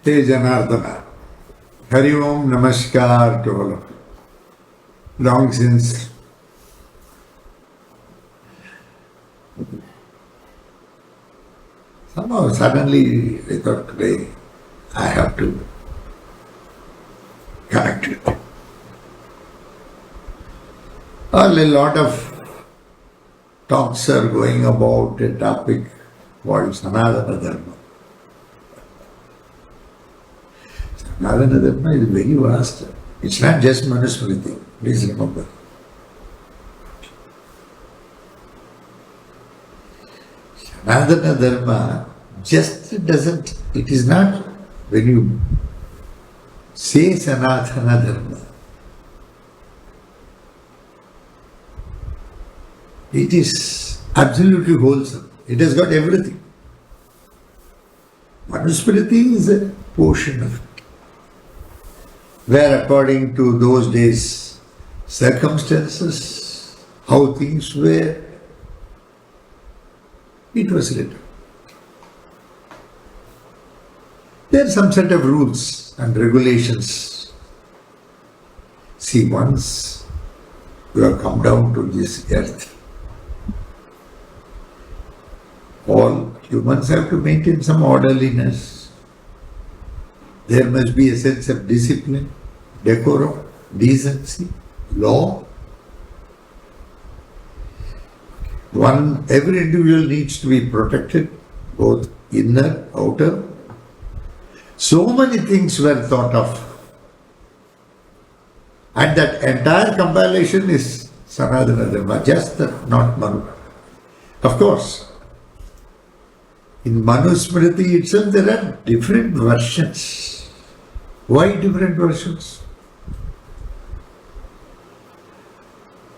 Hey Janardana. Hari Om Namaskar to all of you. Long since somehow suddenly I thought today I have to connect with you. A lot of talks are going about a topic called Sanatana Dharma. Sanatana Dharma is very vast. It's not just Manusmriti, please remember. Sanatana Dharma just doesn't, it is not, when you say Sanatana Dharma, it is absolutely wholesome. It has got everything. Manusmriti is a portion of it, where according to those days, circumstances, how things were, it was written. There are some set of rules and regulations. See, once you have come down to this earth, all humans have to maintain some orderliness. There must be a sense of discipline, decorum, decency, law. Every individual needs to be protected, both inner, outer. So many things were thought of. And that entire compilation is Sanatana Dharma, just that, not Manu. Of course, in Manusmriti itself there are different versions. Why different versions?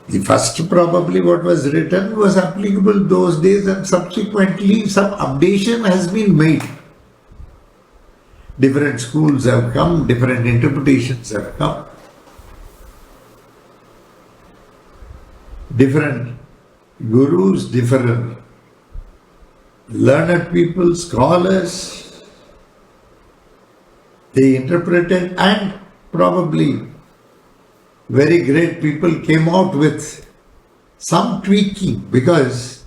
The first probably what was written was applicable those days, and subsequently some updation has been made. Different schools have come, different interpretations have come. Different gurus, different learned people, scholars, they interpreted, and probably very great people came out with some tweaking, because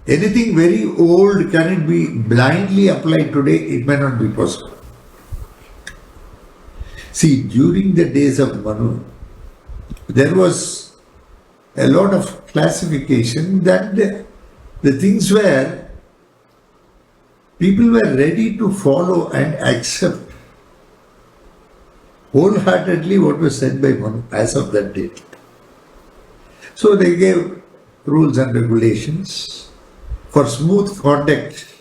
anything very old, can it be blindly applied today? It may not be possible. See, during the days of Manu, there was a lot of classification that the things were, people were ready to follow and accept wholeheartedly what was said by Manu as of that date. So they gave rules and regulations for smooth conduct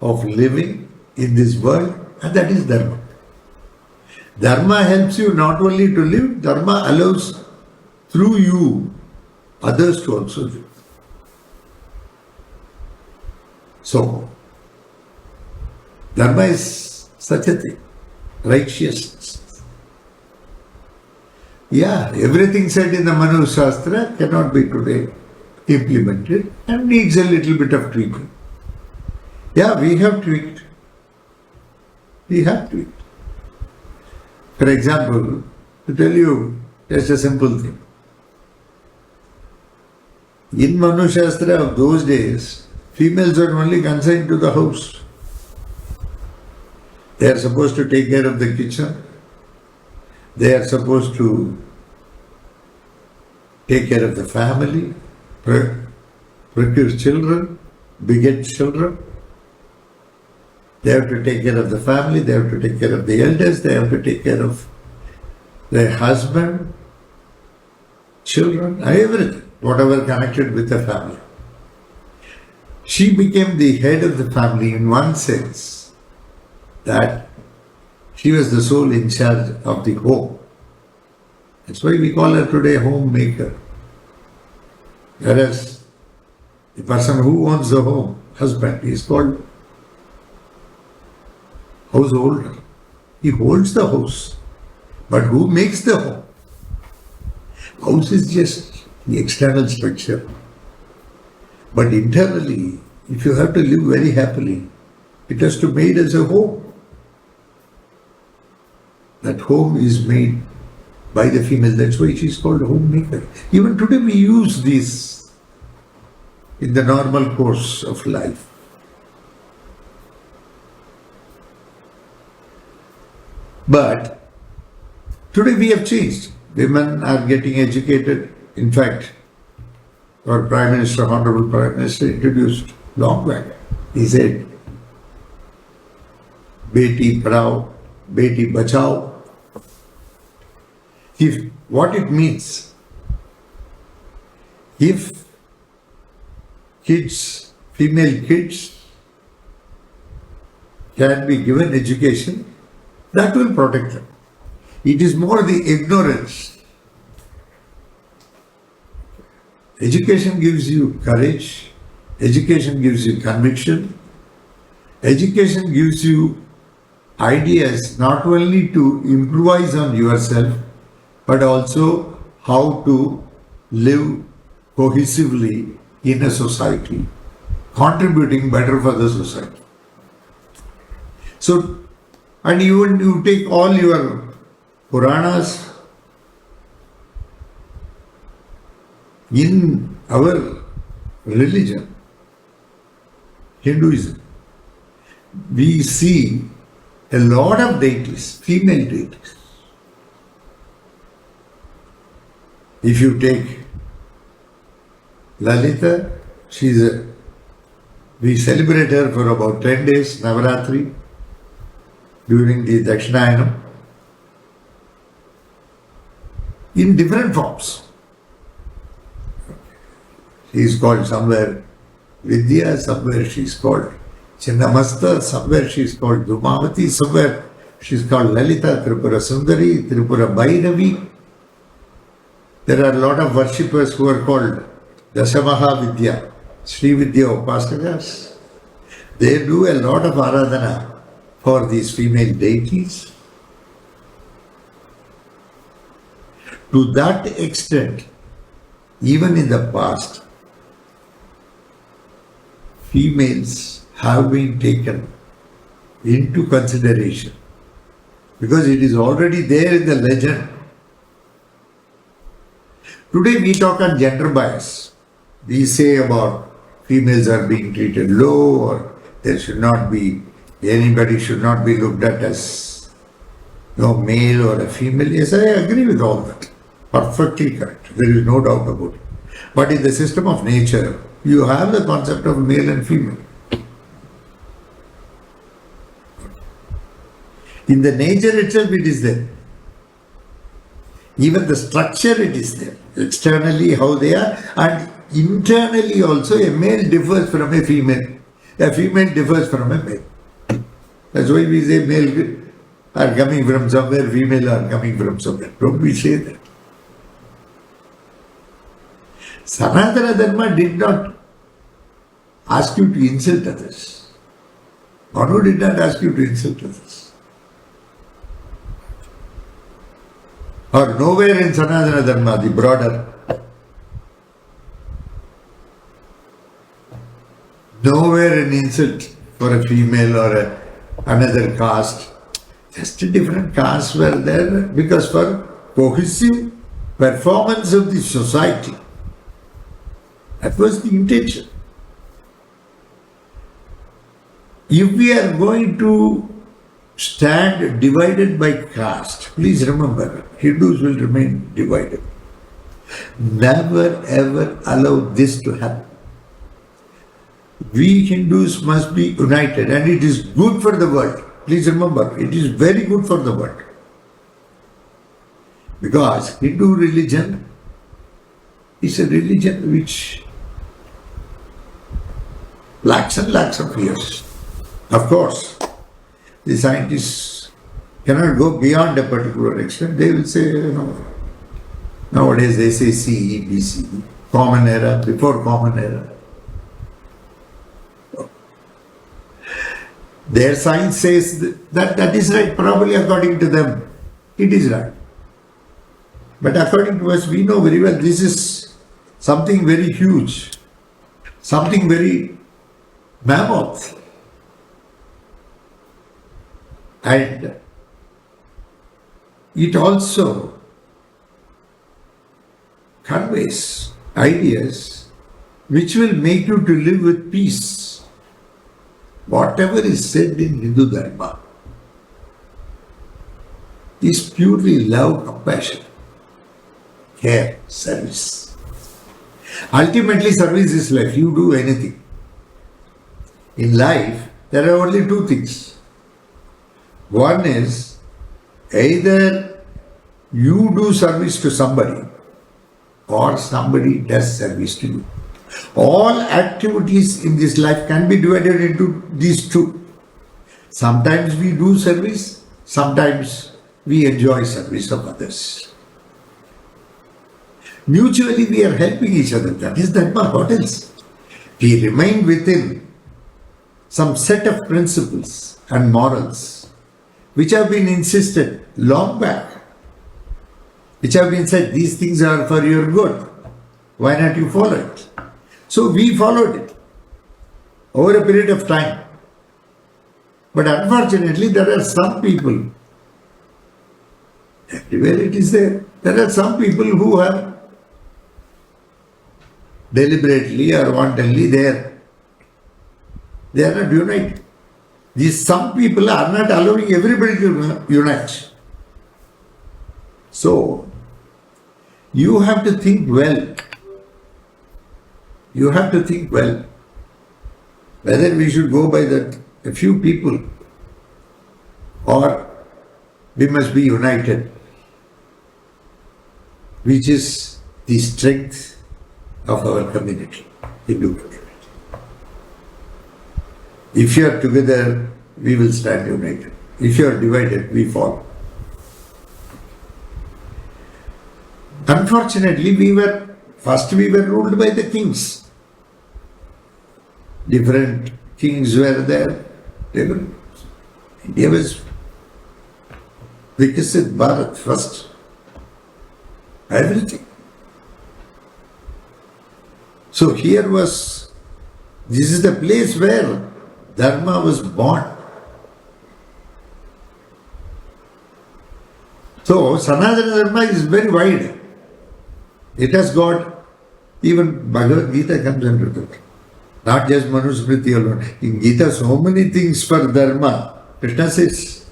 of living in this world, and that is Dharma. Dharma helps you not only to live, Dharma allows through you others to also live. So, Dharma is such a thing. Righteousness. Yeah, everything said in the Manu Shastra cannot be today implemented and needs a little bit of tweaking. Yeah, we have tweaked. We have tweaked. For example, to tell you just a simple thing. In Manu Shastra of those days, females were only consigned to the house. They are supposed to take care of the kitchen. They are supposed to take care of the family, procure children, beget children. They have to take care of the family, they have to take care of the elders, they have to take care of their husband, children, everything, whatever connected with the family. She became the head of the family in one sense, that she was the sole in charge of the home. That's why we call her today homemaker. Whereas the person who owns the home, husband, is called householder. He holds the house. But who makes the home? House is just the external structure. But internally, if you have to live very happily, It has to be made as a home. That home is made by the female. That's why she is called homemaker. Even today we use this in the normal course of life. But today we have changed. Women are getting educated. In fact, our Prime Minister, Honorable Prime Minister, introduced long back. He said, Beti Padhao, Beti Bachao. What it means, if kids, female kids, can be given education, that will protect them. It is more the ignorance. Education gives you courage, education gives you conviction, education gives you ideas not only to improvise on yourself, but also how to live cohesively in a society, contributing better for the society. So, and even you take all your Puranas, in our religion, Hinduism, we see a lot of deities, female deities. If you take Lalita, we celebrate her for about 10 days, Navaratri, during the Dakshinayana, in different forms. She is called somewhere Vidya, somewhere she is called Chinnamasta, somewhere she is called Dhumavati, somewhere she is called Lalita, Tripura Sundari, Tripura Bhairavi. There are a lot of worshippers who are called Dasamaha Vidya, Sri Vidya Upasakas. They do a lot of aradhana for these female deities. To that extent, even in the past, females have been taken into consideration because it is already there in the legend. Today we talk on gender bias. We say about females are being treated low, or there should not be, anybody should not be looked at as male or a female. Yes, I agree with all that. Perfectly correct. There is no doubt about it. But in the system of nature, you have the concept of male and female. In the nature itself, it is there. Even the structure, it is there. Externally, how they are, and internally also, a male differs from a female. A female differs from a male. That's why we say male are coming from somewhere, female are coming from somewhere. Don't we say that? Sanatana Dharma did not ask you to insult others. Manu did not ask you to insult others. Or nowhere in Sanatana Dharma, the broader, nowhere an insult for a female or another caste. Just different castes were there because for cohesive performance of the society. That was the intention. If we are going to stand divided by caste, please remember, Hindus will remain divided. Never ever allow this to happen. We Hindus must be united, and it is good for the world. Please remember, it is very good for the world. Because Hindu religion is a religion which lakhs and lakhs of years. Of course, the scientists cannot go beyond a particular extent. They will say, nowadays they say CE, BC, common era, before common era. Their science says that is right, probably according to them, it is right. But according to us, we know very well this is something very huge, something very mammoth. And it also conveys ideas which will make you to live with peace. Whatever is said in Hindu Dharma is purely love, compassion, care, service. Ultimately, service is life. You do anything. In life, there are only two things. One is either you do service to somebody or somebody does service to you. All activities in this life can be divided into these two. Sometimes we do service, sometimes we enjoy service of others. Mutually we are helping each other. That is Dharma. What else? We remain within some set of principles and morals which have been insisted long back, which have been said, these things are for your good. Why not you follow it? So we followed it over a period of time. But unfortunately, there are some people, everywhere it is there, there are some people who have deliberately or wantonly they are not united. These some people are not allowing everybody to unite. So, you have to think well. You have to think well whether we should go by that a few people or we must be united, which is the strength of our community, Hindu community. If you are together, we will stand united. If you are divided, we fall. Unfortunately, we were ruled by the kings. Different kings were there. India was Vikasit Bharat first. Everything. So this is the place where Dharma was born. So Sanatana Dharma is very wide. It has got, even Bhagavad Gita comes under it. Not just Manusmriti alone. In Gita, so many things for Dharma. Krishna says,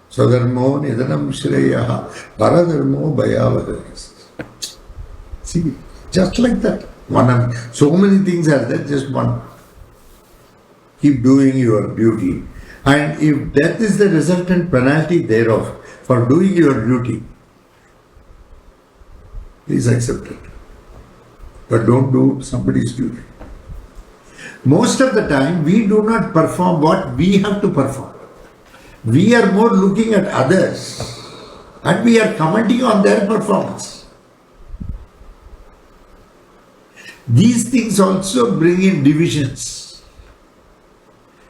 Swadharmo Nidanam Shreyaha Paradharmo Bhayavadharas. See, just like that. So many things are there, just one. Keep doing your duty. And if death is the resultant penalty thereof for doing your duty, please accept it. But don't do somebody's duty. Most of the time, we do not perform what we have to perform. We are more looking at others and we are commenting on their performance. These things also bring in divisions.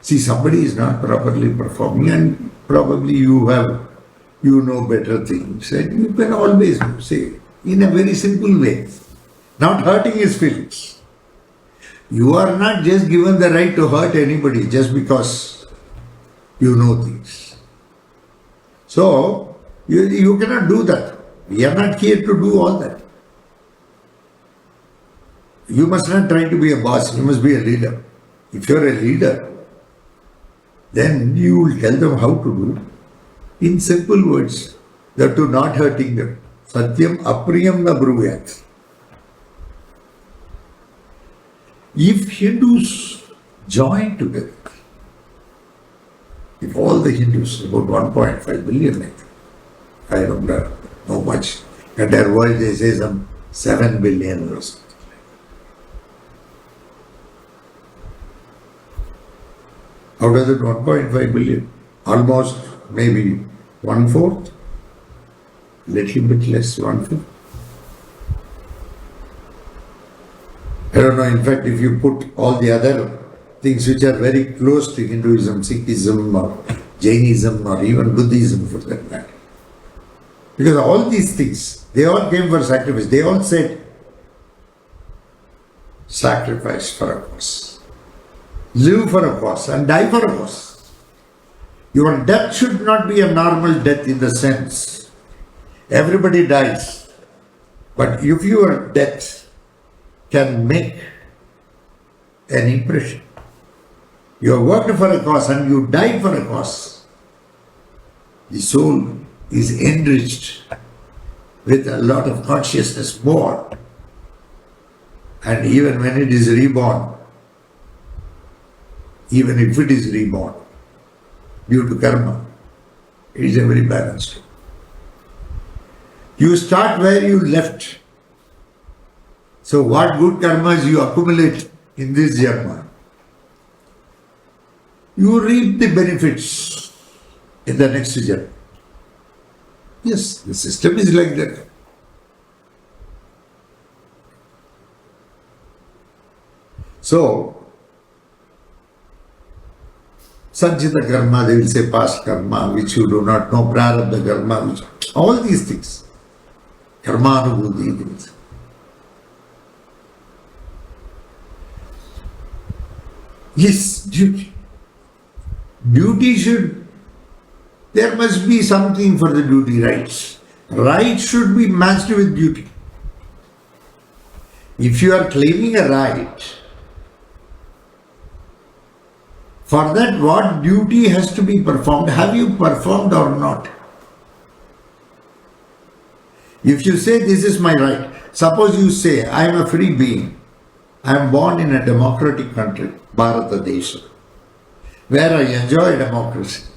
See, somebody is not properly performing and probably you know better things, and you can always say in a very simple way, not hurting his feelings. You are not just given the right to hurt anybody just because you know things. So, you cannot do that. We are not here to do all that. You must not try to be a boss, you must be a leader. If you are a leader, then you will tell them how to do it in simple words, that to not hurting them. Satyam apriyam na bruvayat. If Hindus join together, if all the Hindus, about 1.5 billion, I don't know much, and their world they say some 7 billion or something. Out of that 1.5 billion, almost maybe 1/4, little bit less, 1/5. I don't know, in fact, if you put all the other things which are very close to Hinduism, Sikhism or Jainism or even Buddhism for that matter. Because all these things, they all came for sacrifice. They all said, sacrifice for a cause. Live for a cause and die for a cause. Your death should not be a normal death in the sense everybody dies. But if your death can make an impression, you have worked for a cause and you died for a cause, the soul is enriched with a lot of consciousness more. And even when it is reborn, even if it is reborn due to karma, it is a very balanced. You start where you left. So what good karmas you accumulate in this janma, you reap the benefits in the next janma. Yes, the system is like that. So, Sanchita karma, they will say past karma, which you do not know, prarabdha karma, which, all these things. Karma anubhuti things. Yes, duty. Duty should, there must be something for the duty rights. Rights should be matched with duty. If you are claiming a right, for that what duty has to be performed, have you performed or not? If you say this is my right, suppose you say I am a free being, I am born in a democratic country, Bharata Desha, where I enjoy democracy.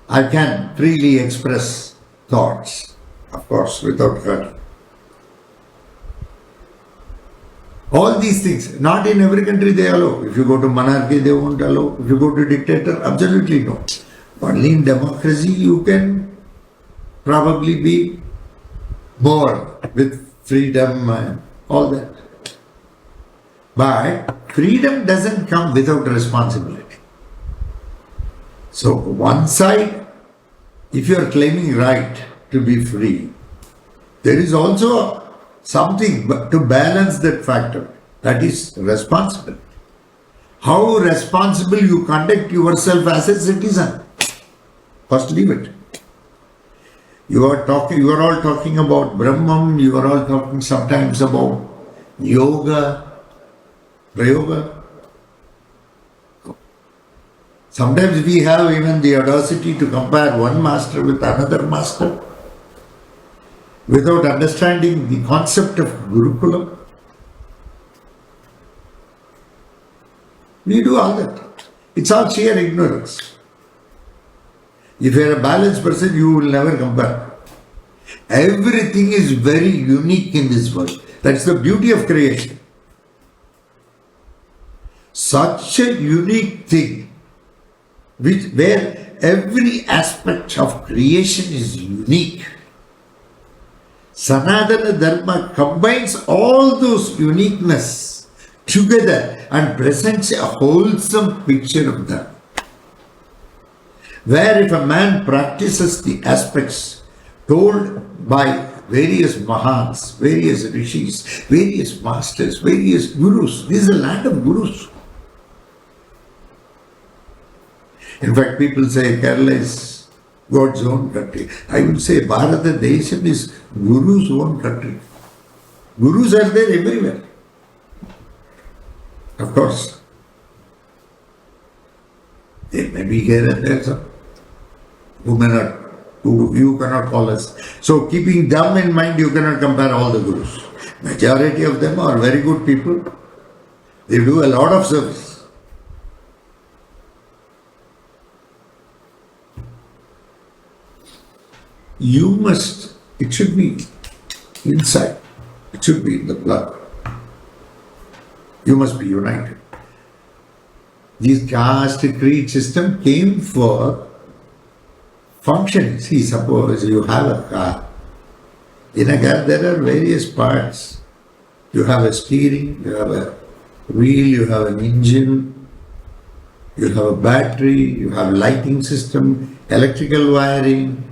I can freely express thoughts, of course, without hurting. All these things, not in every country they allow. If you go to monarchy, they won't allow. If you go to dictator, absolutely no. Only in democracy you can probably be more with freedom and all that. But freedom doesn't come without responsibility. So one side, if you are claiming right to be free, there is also something to balance that factor. That is responsibility. How responsible you conduct yourself as a citizen. First leave it. You are all talking about Brahman, you are all talking sometimes about yoga, prayoga. Sometimes we have even the audacity to compare one master with another master without understanding the concept of Gurukula. We do all that. It's all sheer ignorance. If you are a balanced person, you will never compare. Everything is very unique in this world. That's the beauty of creation. Such a unique thing, where every aspect of creation is unique. Sanatana Dharma combines all those uniqueness together and presents a wholesome picture of them. Where if a man practices the aspects told by various Mahans, various Rishis, various masters, various Gurus, this is a land of Gurus. In fact, people say Kerala is God's own country. I would say Bharata Desam is Guru's own country. Gurus are there everywhere. Of course, there may be here and there some who you cannot call us. So keeping them in mind, you cannot compare all the Gurus. Majority of them are very good people. They do a lot of service. You must, it should be inside. It should be in the blood. You must be united. This caste creed system came for functioning. See, suppose you have a car. In a car there are various parts. You have a steering, you have a wheel, you have an engine, you have a battery, you have lighting system, electrical wiring.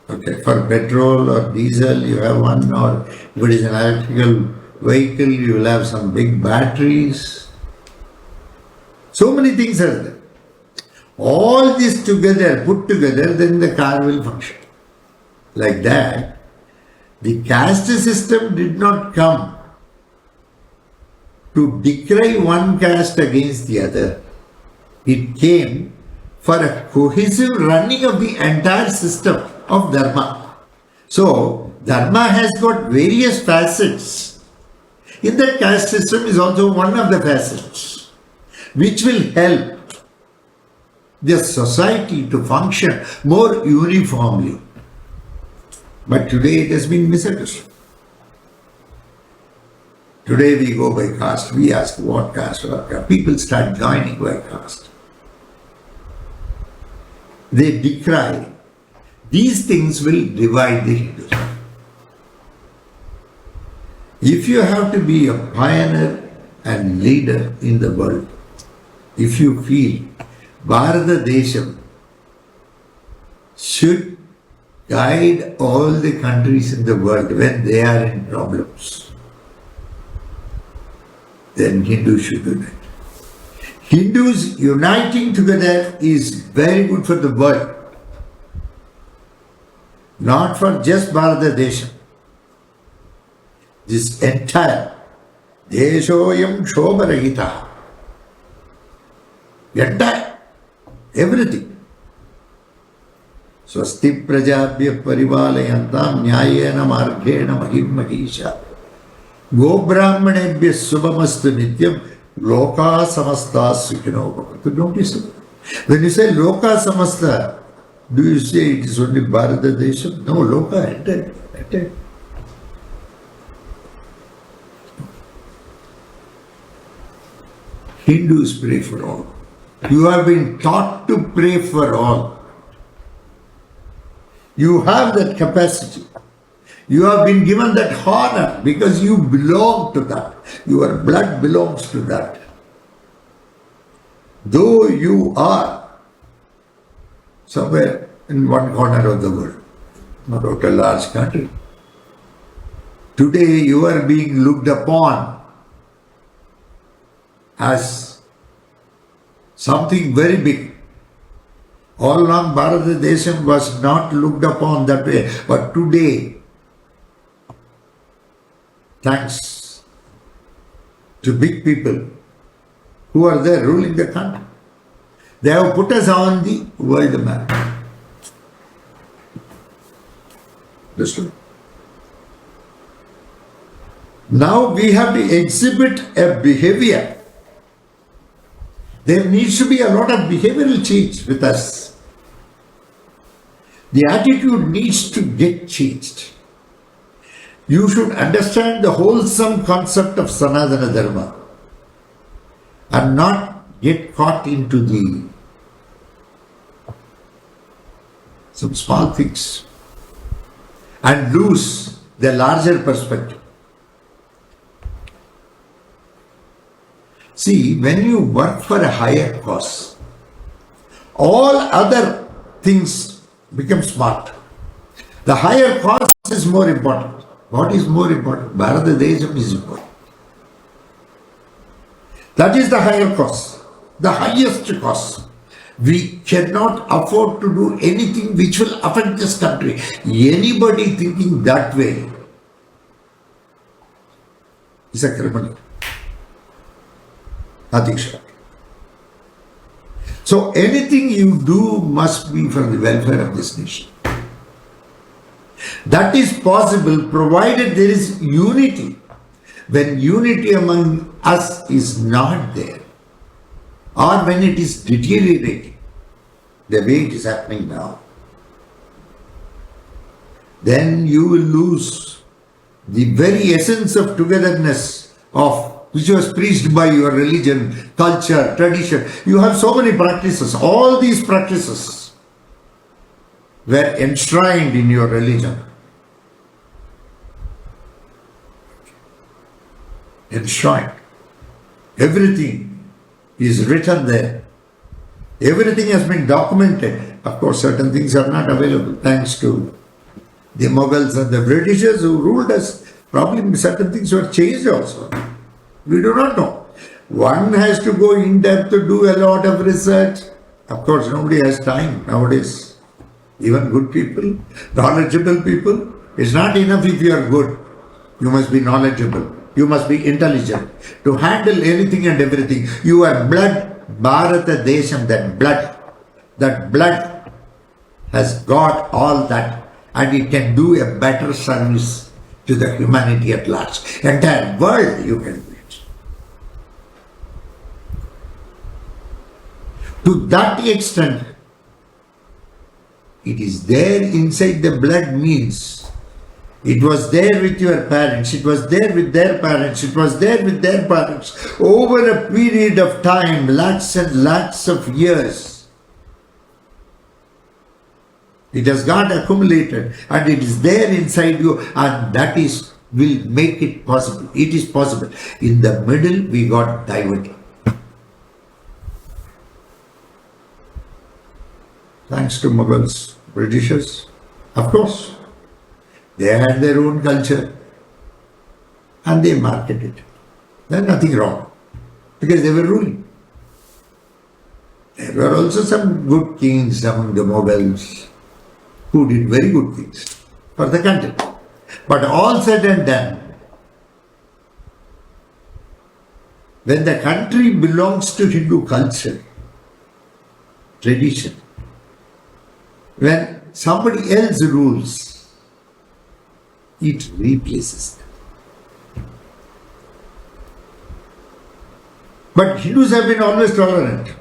Okay, for petrol or diesel you have one, or if it is an electrical vehicle you will have some big batteries. So many things are there. All this together, put together, then the car will function. Like that, the caste system did not come to decry one caste against the other. It came for a cohesive running of the entire system of Dharma. So, Dharma has got various facets. In that, caste system is also one of the facets, which will help the society to function more uniformly. But today it has been misunderstood. Today we go by caste. We ask what caste, what caste. People start joining by caste. They decry. These things will divide the Hindus. If you have to be a pioneer and leader in the world, if you feel Bharata Desham should guide all the countries in the world when they are in problems, then Hindus should do that. Hindus uniting together is very good for the world, not for just Bharata Desham. This entire Deshoyam Shobharahita, entire, everything. Swasti prajabhya parivalayantam nyayena marghena mahim mahisha gobrahmanebhya subhamastu nityam loka samasta sukhino bhavantu. Don't you say? When you say loka samasta, do you say it is only Bharata Desham? No, loka entire. Hindus pray for all. You have been taught to pray for all. You have that capacity. You have been given that honor because you belong to that. Your blood belongs to that. Though you are somewhere in one corner of the world, not a large country, today you are being looked upon as something very big. All along Bharata Desham was not looked upon that way, but today, thanks to big people who are there ruling the country, they have put us on the world map. Understood? Now we have to exhibit a behavior. There needs to be a lot of behavioral change with us. The attitude needs to get changed. You should understand the wholesome concept of Sanatana Dharma and not get caught into some small things and lose the larger perspective. See, when you work for a higher cause, all other things become smart. The higher cause is more important. What is more important? Bharata Desham is important. That is the higher cause, the highest cause. We cannot afford to do anything which will affect this country. Anybody thinking that way is a criminal. Nothing short. So anything you do must be for the welfare of this nation. That is possible provided there is unity. When unity among us is not there, or when it is deteriorating, the way it is happening now, then you will lose the very essence of togetherness which was preached by your religion, culture, tradition. You have so many practices. All these practices were enshrined in your religion. Enshrined. Everything is written there. Everything has been documented. Of course, certain things are not available thanks to the Mughals and the Britishers who ruled us. Probably certain things were changed also. We do not know. One has to go in depth to do a lot of research Of course, nobody has time nowadays. Even good people, knowledgeable people. It's not enough if you are good. You must be knowledgeable. You must be intelligent. To handle anything and everything. You are blood, Bharata Desham, that blood has got all that, and it can do a better service to the humanity at large. Entire world you can do it. To that extent, it is there inside the blood means it was there with your parents, it was there with their parents, it was there with their parents over a period of time, lakhs and lakhs of years. It has got accumulated and it is there inside you, and that is will make it possible. It is possible. In the middle we got diverted. Thanks to Mughals, Britishers, of course, they had their own culture and they marketed it. There's nothing wrong because they were ruling. There were also some good kings among the Mughals who did very good things for the country. But all said and done, when the country belongs to Hindu culture, tradition, when somebody else rules, it replaces them. But Hindus have been always tolerant.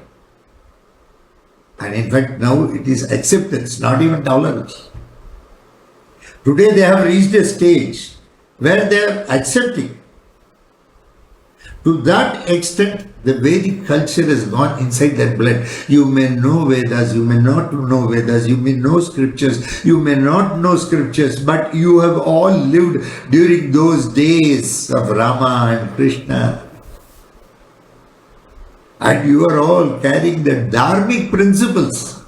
And in fact, now it is acceptance, not even tolerance. Today they have reached a stage where they are accepting. To that extent, the Vedic culture has gone inside their blood. You may know Vedas, you may not know Vedas, you may know scriptures, you may not know scriptures, but you have all lived during those days of Rama and Krishna. And you are all carrying the dharmic principles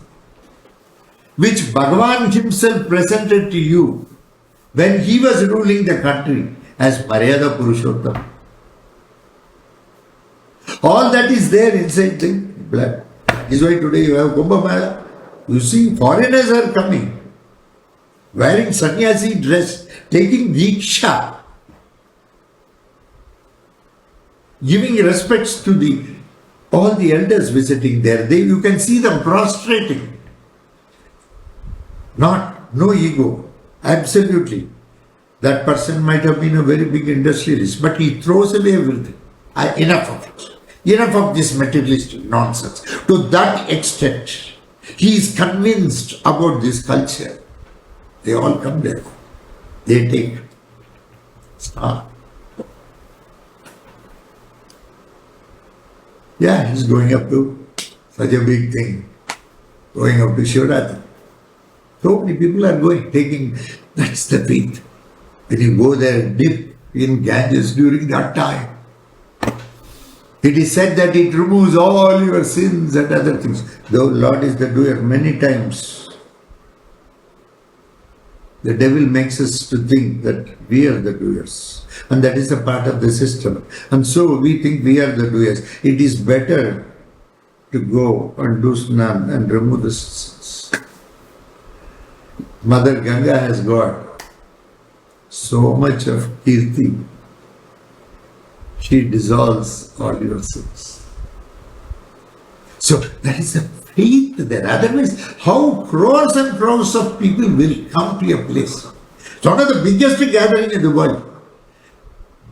which Bhagavan himself presented to you when he was ruling the country as Maryada Purushottam. All that is there inside the blood. That is why today you have Kumbh Mela. You see, foreigners are coming, wearing sannyasi dress, taking diksha, giving respects to all the elders visiting there. You can see them prostrating. No ego. Absolutely. That person might have been a very big industrialist, but he throws away everything. Enough of it. Enough of this materialistic nonsense. To that extent, he is convinced about this culture. They all come there. They take star. Yeah, he's going up to such a big thing. Going up to Shivratri. So many people are going, taking, that's the faith. When you go there and dip in Ganges during that time, it is said that it removes all your sins and other things. The Lord is the doer many times. The devil makes us to think that we are the doers. And that is a part of the system. And so we think we are the doers. It is better to go and do snan and remove the sins. Mother Ganga has got so much of kirti. She dissolves all your sins. So that is the faith there. Otherwise, how crores and crores of people will come to a place? It's one of the biggest gatherings in the world.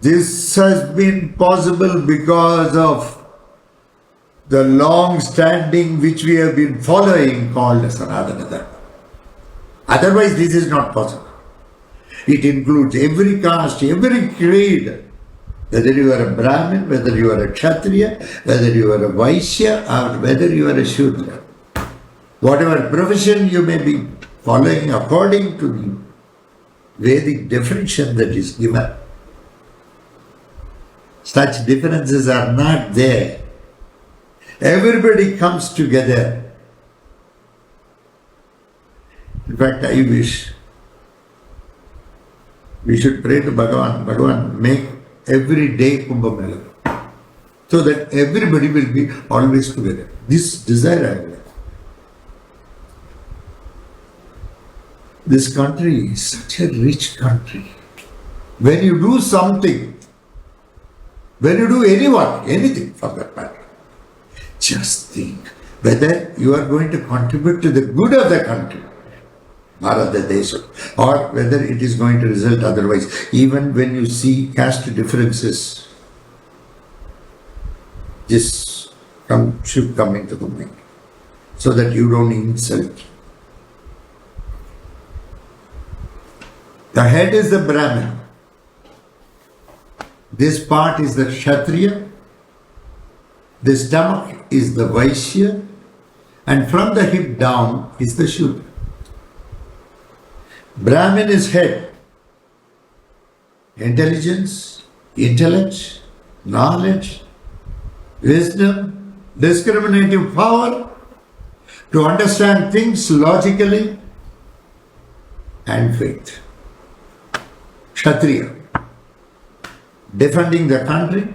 This has been possible because of the long standing which we have been following called Sanatana Dharma. Otherwise, this is not possible. It includes every caste, every creed. Whether you are a Brahmin, whether you are a Kshatriya, whether you are a Vaishya, or whether you are a Shudra. Whatever profession you may be following according to the Vedic definition that is given. Such differences are not there. Everybody comes together. In fact, I wish we should pray to Bhagavan. Bhagavan, make every day Kumbh Mela, so that everybody will be always together. This desire I have. This country is such a rich country. When you do something, when you do anything for that matter, just think whether you are going to contribute to the good of the country, Bharat Desha, or whether it is going to result otherwise. Even when you see caste differences, just should come into the mind so that you don't insult. The head is the Brahmin. This part is the Kshatriya. The stomach is the Vaishya. And from the hip down is the Shudra. Brahmin is head. Intelligence, intellect, knowledge, wisdom, discriminative power to understand things logically, and faith. Kshatriya, defending the country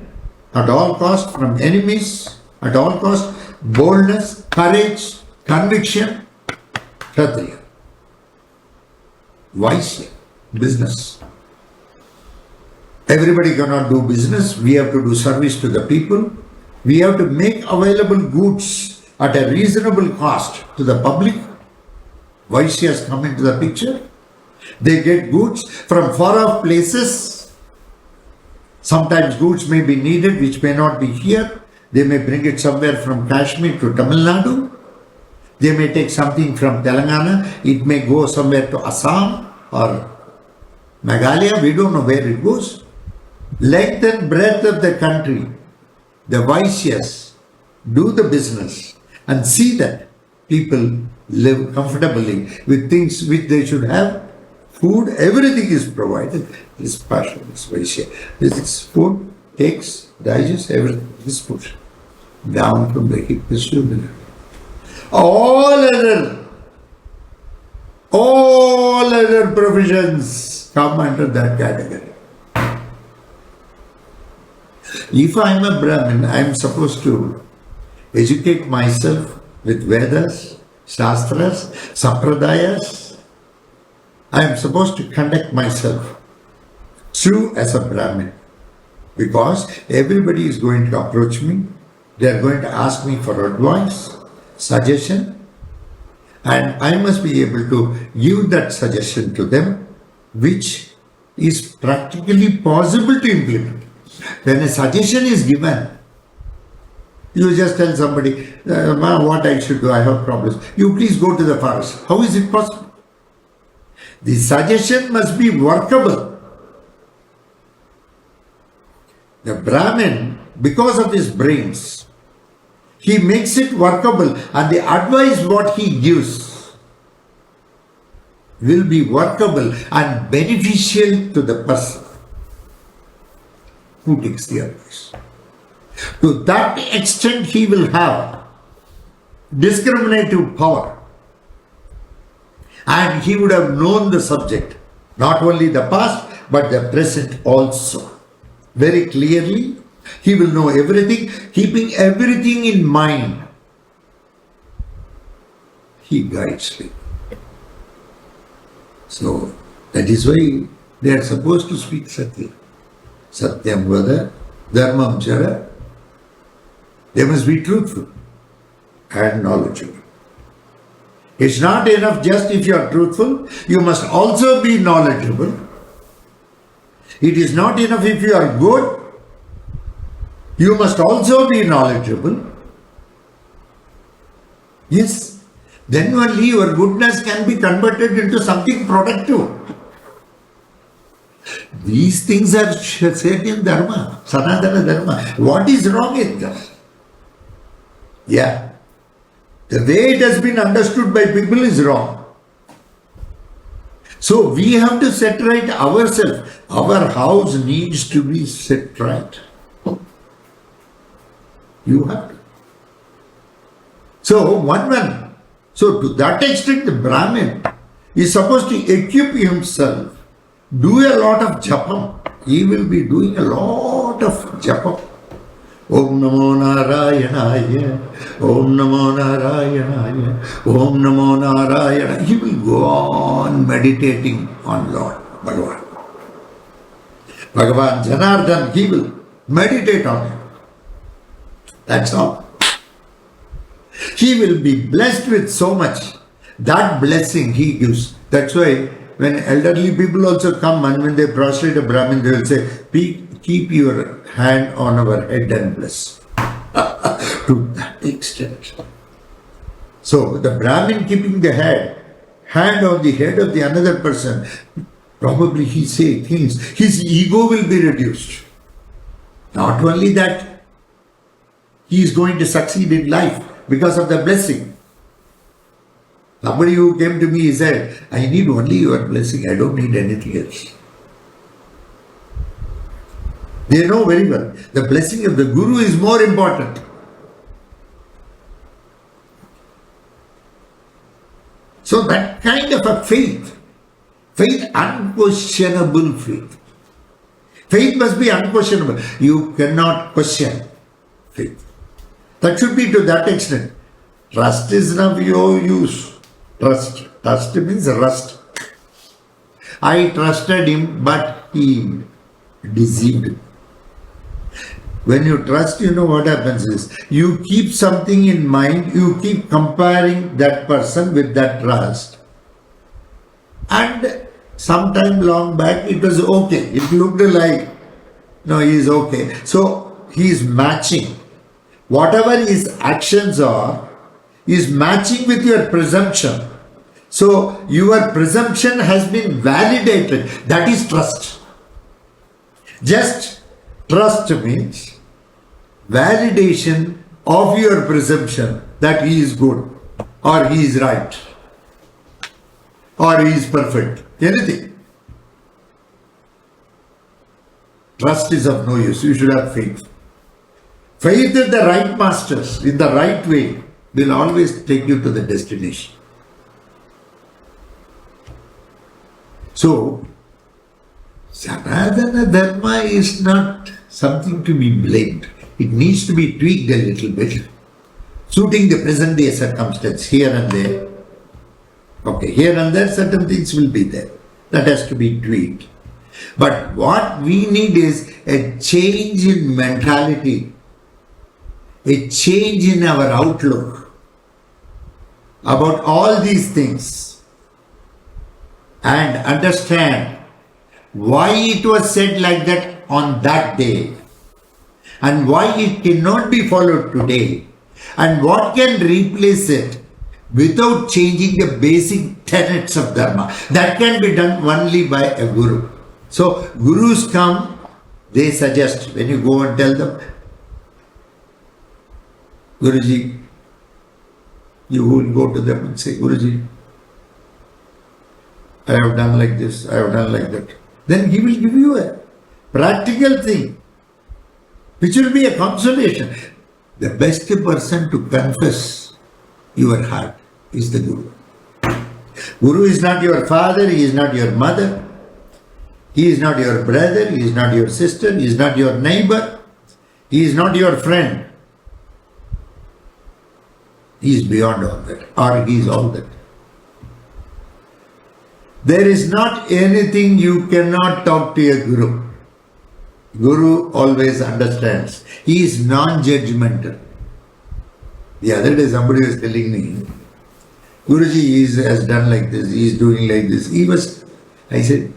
at all cost from enemies, at all cost, boldness, courage, conviction. Kshatriya. Vaishya, business. Everybody cannot do business. We have to do service to the people. We have to make available goods at a reasonable cost to the public. Vaishyas come into the picture. They get goods from far off places. Sometimes goods may be needed which may not be here. They may bring it somewhere from Kashmir to Tamil Nadu. They may take something from Telangana. It may go somewhere to Assam or Meghalaya. We don't know where it goes. Length and breadth of the country, the Vaishyas do the business and see that people live comfortably with things which they should have. Food, everything is provided. This passion, this Vaishya. This is food, takes, digests, everything. This food. Down from the hip, this should. All other provisions come under that category. If I am a Brahmin, I am supposed to educate myself with Vedas, Shastras, Sampradayas. I am supposed to conduct myself true as a Brahmin, because everybody is going to approach me. They are going to ask me for advice, suggestion, and I must be able to give that suggestion to them, which is practically possible to implement. When a suggestion is given, you just tell somebody, what I should do, I have problems. You please go to the forest. How is it possible? The suggestion must be workable. The Brahmin, because of his brains, he makes it workable, and the advice what he gives will be workable and beneficial to the person who takes the advice. To that extent he will have discriminative power, and he would have known the subject, not only the past but the present also. Very clearly, he will know everything, keeping everything in mind. He guides me. So, that is why they are supposed to speak Satya. Satyam vada, dharmam chara. They must be truthful and knowledgeable. It's not enough just if you are truthful, you must also be knowledgeable. It is not enough if you are good, you must also be knowledgeable. Yes, then only your goodness can be converted into something productive. These things are said in Dharma, Sanatana Dharma. What is wrong in that? Yeah, the way it has been understood by people is wrong. So we have to set right ourselves. Our house needs to be set right. You have to. So to that extent, the Brahmin is supposed to equip himself, do a lot of japam. He will be doing a lot of japam Om Namo Narayanaya, Om Namo Narayanaya, Om Namo Narayana. He will go on meditating on Lord Bhagavan. Bhagavan Janardhan, he will meditate on him. That's all. He will be blessed with so much. That blessing he gives. That's why when elderly people also come and when they prostrate a Brahmin, they will say, keep your hand on our head and bless. To that extent. So the Brahmin keeping the hand on the head of the another person, probably he say things, his ego will be reduced. Not only that, he is going to succeed in life because of the blessing. Somebody who came to me, he said, I need only your blessing, I don't need anything else. They know very well, the blessing of the Guru is more important. So that kind of a faith, unquestionable faith. Faith must be unquestionable. You cannot question faith. That should be to that extent. Trust is of no use. Trust means rust. I trusted him, but he deceived me. When you trust, you know what happens is, you keep something in mind, you keep comparing that person with that trust. And sometime long back, it was okay. It looked like, no, he is okay. So, he is matching. Whatever his actions are, is matching with your presumption. So, your presumption has been validated. That is trust. Just trust means validation of your presumption that he is good, or he is right, or he is perfect. Anything. Trust is of no use. You should have faith. Faith in the right masters, in the right way, will always take you to the destination. So, Sanatana Dharma is not something to be blamed. It needs to be tweaked a little bit, suiting the present day circumstance here and there. Okay, here and there certain things will be there. That has to be tweaked. But what we need is a change in mentality, a change in our outlook about all these things, and understand why it was said like that on that day, and why it cannot be followed today, and what can replace it without changing the basic tenets of Dharma. That can be done only by a Guru. So, Gurus come, they suggest, when you go and tell them, Guruji, you will go to them and say, Guruji, I have done like this, I have done like that. Then he will give you a practical thing, which will be a consolation. The best person to confess your heart is the Guru. Guru is not your father, he is not your mother, he is not your brother, he is not your sister, he is not your neighbor, he is not your friend. He is beyond all that, or he is all that. There is not anything you cannot talk to a Guru. Guru always understands. He is non-judgmental. The other day somebody was telling me, Guruji has done like this, he is doing like this. I said,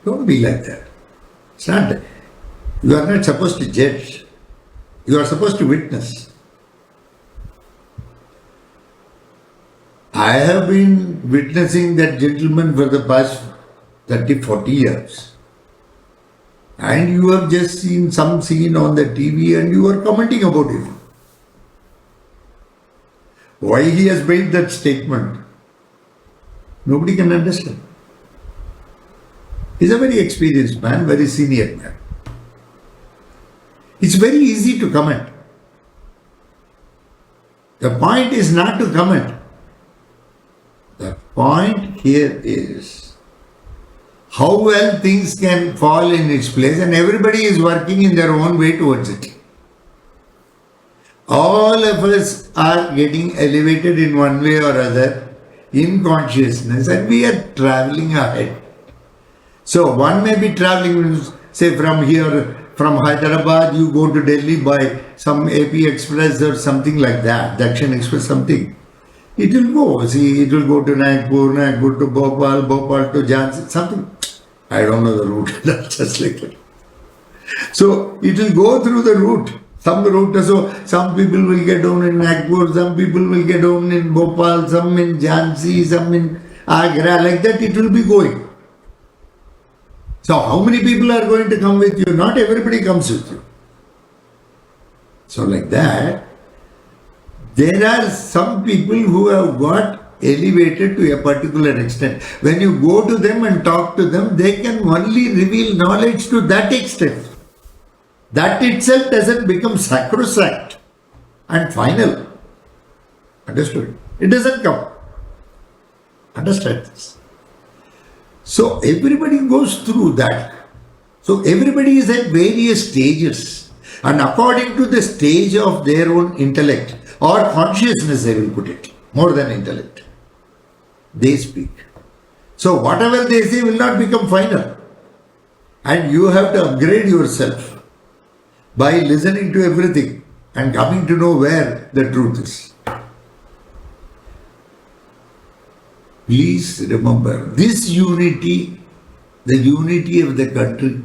don't be like that. It's not that. You are not supposed to judge. You are supposed to witness. I have been witnessing that gentleman for the past 30, 40 years. And you have just seen some scene on the TV and you are commenting about it. Why he has made that statement, nobody can understand. He's a very experienced man, very senior man. It's very easy to comment. The point is not to comment. The point here is how well things can fall in its place, and everybody is working in their own way towards it. All of us are getting elevated in one way or other in consciousness, and we are traveling ahead. So one may be traveling, say from here, from Hyderabad, you go to Delhi by some AP Express or something like that, Dakshin Express, something. It will go, see, it will go to Nagpur, Nagpur to Bhopal, Bhopal to Jhansi, something. I don't know the route, just like that. So it will go through the route. Some route, so some people will get down in Nagpur, some people will get down in Bhopal, some in Jhansi, some in Agra, like that it will be going. So how many people are going to come with you? Not everybody comes with you. So like that, there are some people who have got elevated to a particular extent. When you go to them and talk to them, they can only reveal knowledge to that extent. That itself doesn't become sacrosanct and final. Understood? It doesn't come. Understand this? So everybody goes through that. So everybody is at various stages. And according to the stage of their own intellect or consciousness, I will put it, more than intellect, they speak. So whatever they say will not become final. And you have to upgrade yourself by listening to everything and coming to know where the truth is. Please remember, this unity, the unity of the country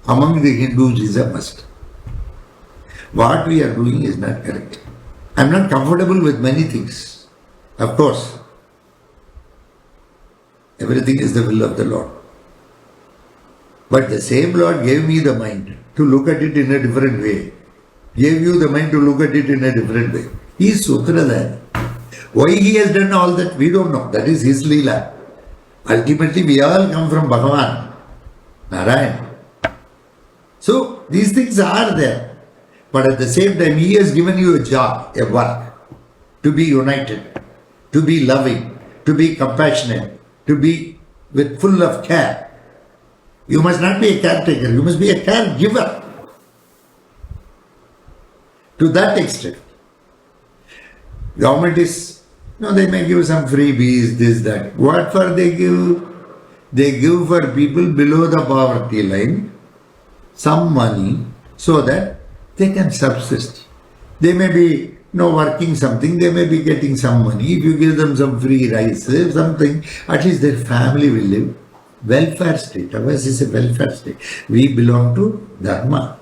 among the Hindus is a must. What we are doing is not correct. I am not comfortable with many things. Of course, everything is the will of the Lord. But the same Lord gave me the mind to look at it in a different way. Gave you the mind to look at it in a different way. He is Sutradhara. Why he has done all that, we don't know. That is his Leela. Ultimately, we all come from Bhagavan, Narayan. So, these things are there. But at the same time, he has given you a job, a work, to be united, to be loving, to be compassionate, to be with full of care. You must not be a caretaker, you must be a caregiver. To that extent. Government is, they may give some freebies, this, that. What for they give? They give for people below the poverty line some money so that they can subsist. They may be working something, they may be getting some money. If you give them some free rice, something, at least their family will live. Welfare state. Ours is a welfare state. We belong to Dharma.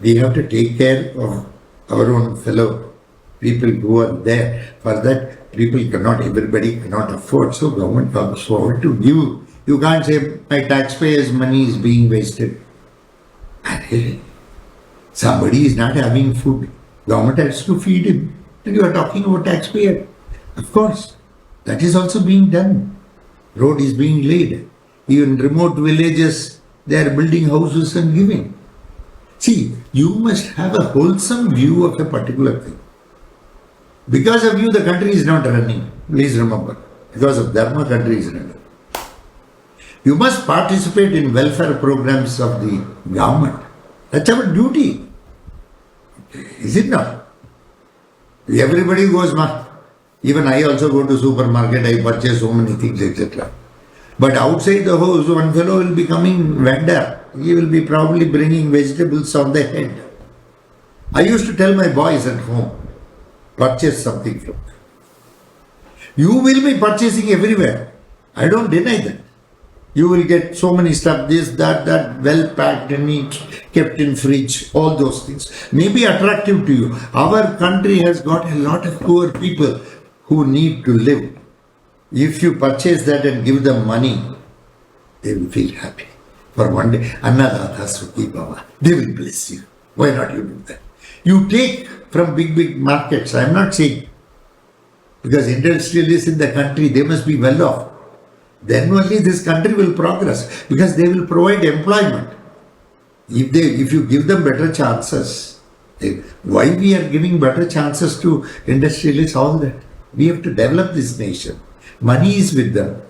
We have to take care of our own fellow people who are there. For that, everybody cannot afford. So government comes forward to give. You can't say my taxpayers' money is being wasted. And somebody is not having food. Government has to feed him. And you are talking about taxpayer. Of course, that is also being done. Road is being laid. Even remote villages, they are building houses and giving. See, you must have a wholesome view of a particular thing. Because of you, the country is not running. Please remember. Because of Dharma, country is running. You must participate in welfare programs of the government. That's our duty. Is it not? Everybody goes, even I also go to supermarket, I purchase so many things, etc. But outside the house, one fellow will be coming vendor. He will be probably bringing vegetables on the head. I used to tell my boys at home, purchase something from them. You will be purchasing everywhere. I don't deny that. You will get so many stuff, this, that, well packed and neat, kept in fridge, all those things. May be attractive to you. Our country has got a lot of poor people who need to live. If you purchase that and give them money, they will feel happy. For one day, Annadata Sukhi Bhava, they will bless you. Why not you do that? You take from big markets, I am not saying, because industrialists in the country, they must be well off. Then only this country will progress, because they will provide employment. If you give them better chances, why we are giving better chances to industrialists, all that? We have to develop this nation. Money is with them.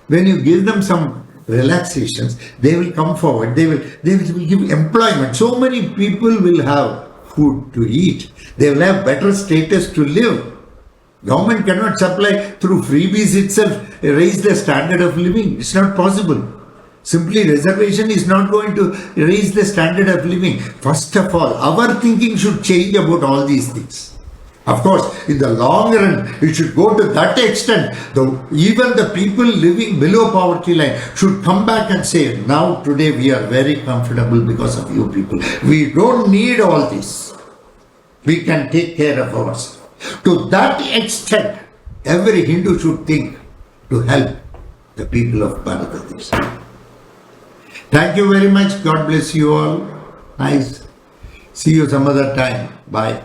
When you give them some relaxations, they will come forward. They will give employment. So many people will have food to eat. They will have better status to live. Government cannot supply through freebies itself, raise the standard of living. It's not possible. Simply reservation is not going to raise the standard of living. First of all, our thinking should change about all these things. Of course, in the long run, it should go to that extent. Even the people living below poverty line should come back and say, now today we are very comfortable because of you people. We don't need all this. We can take care of ourselves. To that extent, every Hindu should think to help the people of Bangladesh. Thank you very much. God bless you all. Nice. See you some other time. Bye.